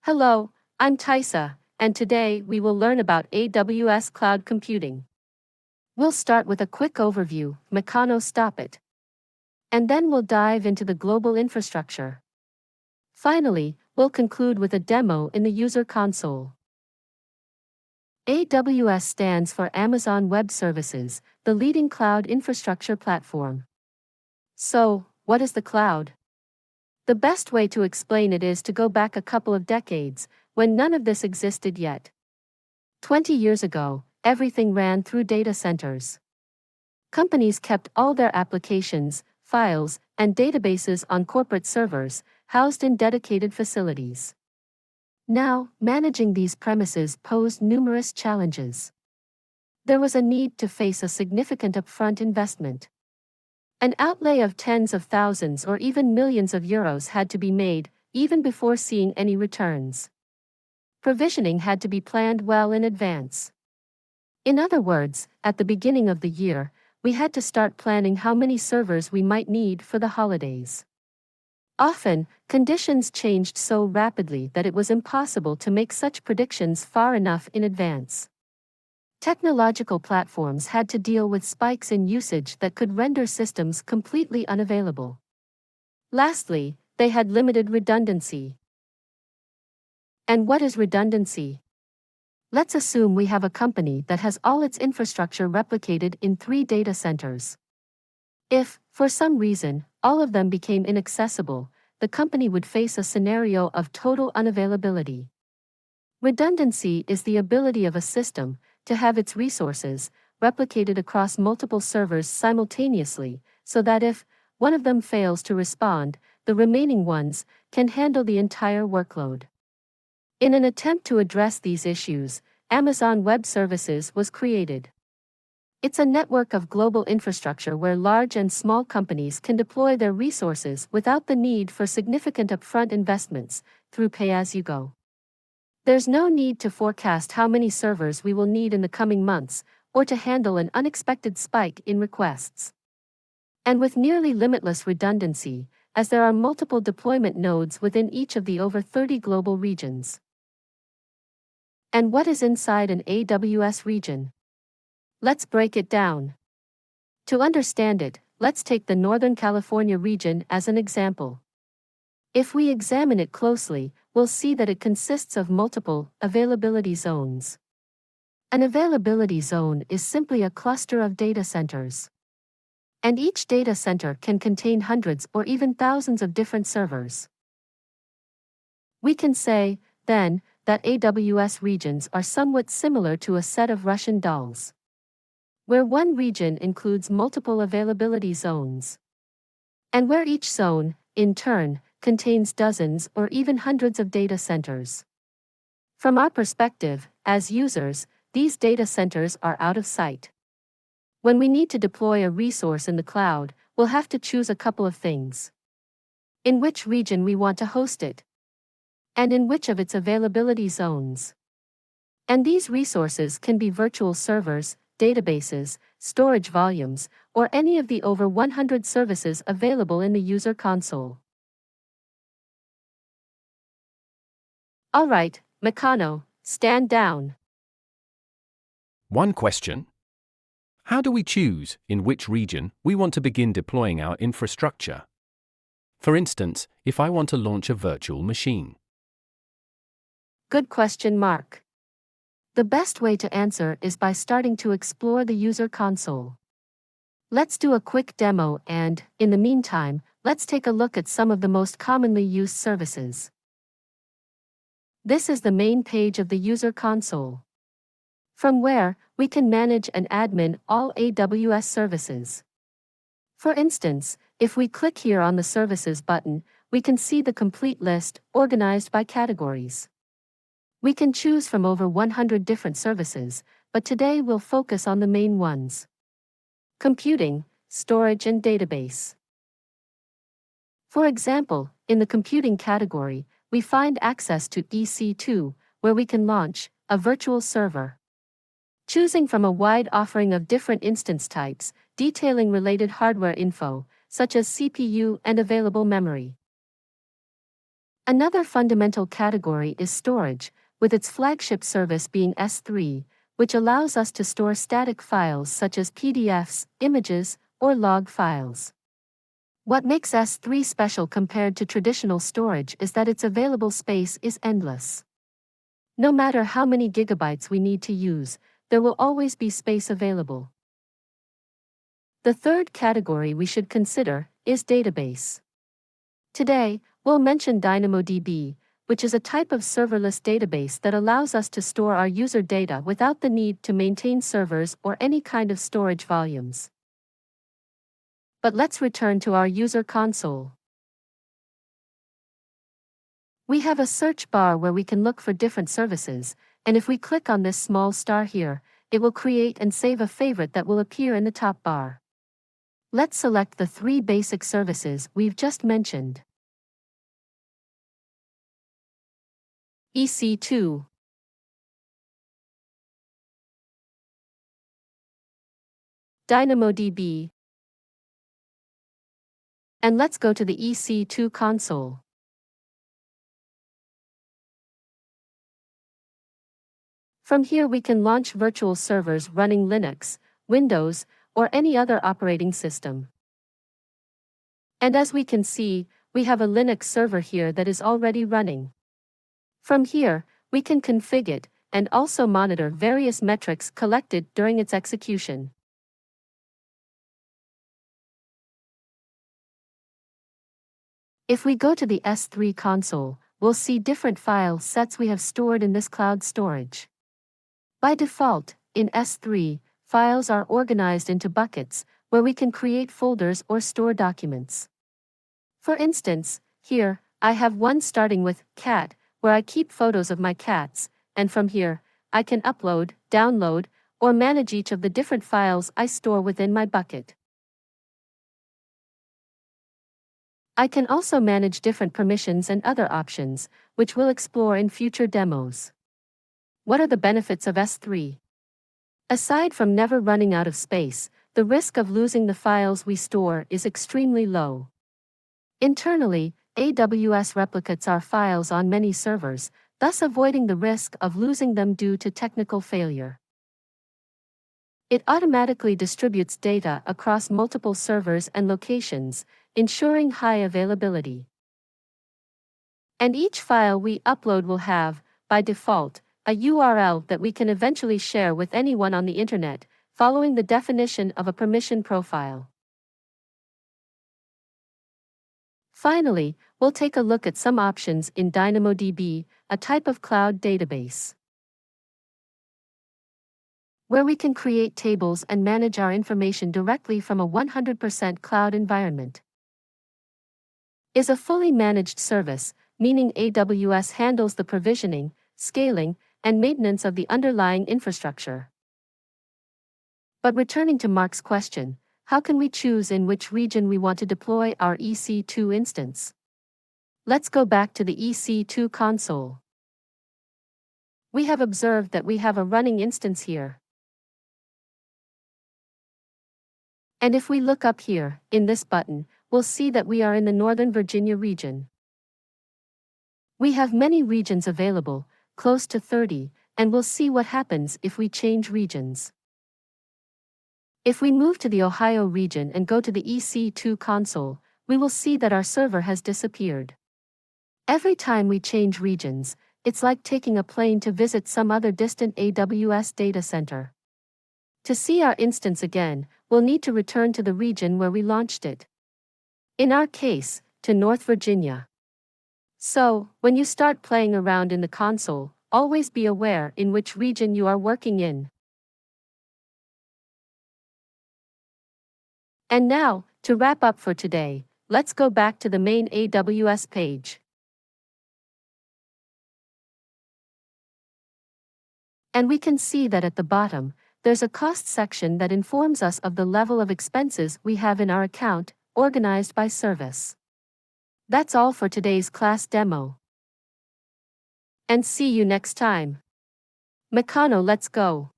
Hello, I'm Tysa, and today we will learn about AWS cloud computing. We'll start with a quick overview, Meccano stop it. And then we'll dive into the global infrastructure. Finally, we'll conclude with a demo in the user console. AWS stands for Amazon Web Services, the leading cloud infrastructure platform. So, what is the cloud? The best way to explain it is to go back a couple of decades, when none of this existed yet. 20 years ago, everything ran through data centers. Companies kept all their applications, files, and databases on corporate servers, housed in dedicated facilities. Now, managing these premises posed numerous challenges. There was a need to face a significant upfront investment. An outlay of tens of thousands or even millions of euros had to be made, even before seeing any returns. Provisioning had to be planned well in advance. In other words, at the beginning of the year, we had to start planning how many servers we might need for the holidays. Often, conditions changed so rapidly that it was impossible to make such predictions far enough in advance. Technological platforms had to deal with spikes in usage that could render systems completely unavailable. Lastly, they had limited redundancy. And what is redundancy? Let's assume we have a company that has all its infrastructure replicated in 3 data centers. If, for some reason, all of them became inaccessible, the company would face a scenario of total unavailability. Redundancy is the ability of a system to have its resources replicated across multiple servers simultaneously, so that if one of them fails to respond, the remaining ones can handle the entire workload. In an attempt to address these issues, Amazon Web Services was created. It's a network of global infrastructure where large and small companies can deploy their resources without the need for significant upfront investments, through pay-as-you-go. There's no need to forecast how many servers we will need in the coming months, or to handle an unexpected spike in requests. And with nearly limitless redundancy, as there are multiple deployment nodes within each of the over 30 global regions. And what is inside an AWS region? Let's break it down. To understand it, let's take the Northern California region as an example. If we examine it closely, we'll see that it consists of multiple availability zones. An availability zone is simply a cluster of data centers. And each data center can contain hundreds or even thousands of different servers. We can say, then, that AWS regions are somewhat similar to a set of Russian dolls, where one region includes multiple availability zones, and where each zone, in turn, contains dozens or even hundreds of data centers. From our perspective, as users, these data centers are out of sight. When we need to deploy a resource in the cloud, we'll have to choose a couple of things. In which region we want to host it, and in which of its availability zones. And these resources can be virtual servers, databases, storage volumes, or any of the over 100 services available in the user console. Alright, Meccano, stand down. One question. How do we choose in which region we want to begin deploying our infrastructure? For instance, if I want to launch a virtual machine. Good question, Mark. The best way to answer is by starting to explore the user console. Let's do a quick demo and, in the meantime, let's take a look at some of the most commonly used services. This is the main page of the user console, from where we can manage and admin all AWS services. For instance, if we click here on the Services button, we can see the complete list organized by categories. We can choose from over 100 different services, but today we'll focus on the main ones: computing, storage, and database. For example, in the computing category, we find access to EC2, where we can launch a virtual server. Choosing from a wide offering of different instance types, detailing related hardware info, such as CPU and available memory. Another fundamental category is storage, with its flagship service being S3, which allows us to store static files such as PDFs, images, or log files. What makes S3 special compared to traditional storage is that its available space is endless. No matter how many gigabytes we need to use, there will always be space available. The third category we should consider is database. Today, we'll mention DynamoDB, which is a type of serverless database that allows us to store our user data without the need to maintain servers or any kind of storage volumes. But let's return to our user console. We have a search bar where we can look for different services, and if we click on this small star here, it will create and save a favorite that will appear in the top bar. Let's select the 3 basic services we've just mentioned. EC2, DynamoDB, and let's go to the EC2 console. From here we can launch virtual servers running Linux, Windows, or any other operating system. And as we can see, we have a Linux server here that is already running. From here, we can configure it and also monitor various metrics collected during its execution. If we go to the S3 console, we'll see different file sets we have stored in this cloud storage. By default, in S3, files are organized into buckets, where we can create folders or store documents. For instance, here, I have one starting with cat, where I keep photos of my cats, and from here, I can upload, download, or manage each of the different files I store within my bucket. I can also manage different permissions and other options, which we'll explore in future demos. What are the benefits of S3? Aside from never running out of space, the risk of losing the files we store is extremely low. Internally, AWS replicates our files on many servers, thus avoiding the risk of losing them due to technical failure. It automatically distributes data across multiple servers and locations, ensuring high availability. And each file we upload will have, by default, a URL that we can eventually share with anyone on the internet, following the definition of a permission profile. Finally, we'll take a look at some options in DynamoDB, a type of cloud database, where we can create tables and manage our information directly from a 100% cloud environment. Is a fully managed service, meaning AWS handles the provisioning, scaling, and maintenance of the underlying infrastructure. But returning to Mark's question, how can we choose in which region we want to deploy our EC2 instance? Let's go back to the EC2 console. We have observed that we have a running instance here. And if we look up here, in this button, we'll see that we are in the Northern Virginia region. We have many regions available, close to 30, and we'll see what happens if we change regions. If we move to the Ohio region and go to the EC2 console, we will see that our server has disappeared. Every time we change regions, it's like taking a plane to visit some other distant AWS data center. To see our instance again, we'll need to return to the region where we launched it. In our case, to North Virginia. So, when you start playing around in the console, always be aware in which region you are working in. And now, to wrap up for today, let's go back to the main AWS page. And we can see that at the bottom, there's a cost section that informs us of the level of expenses we have in our account, organized by service. That's all for today's class demo. And see you next time. Meccano, let's go.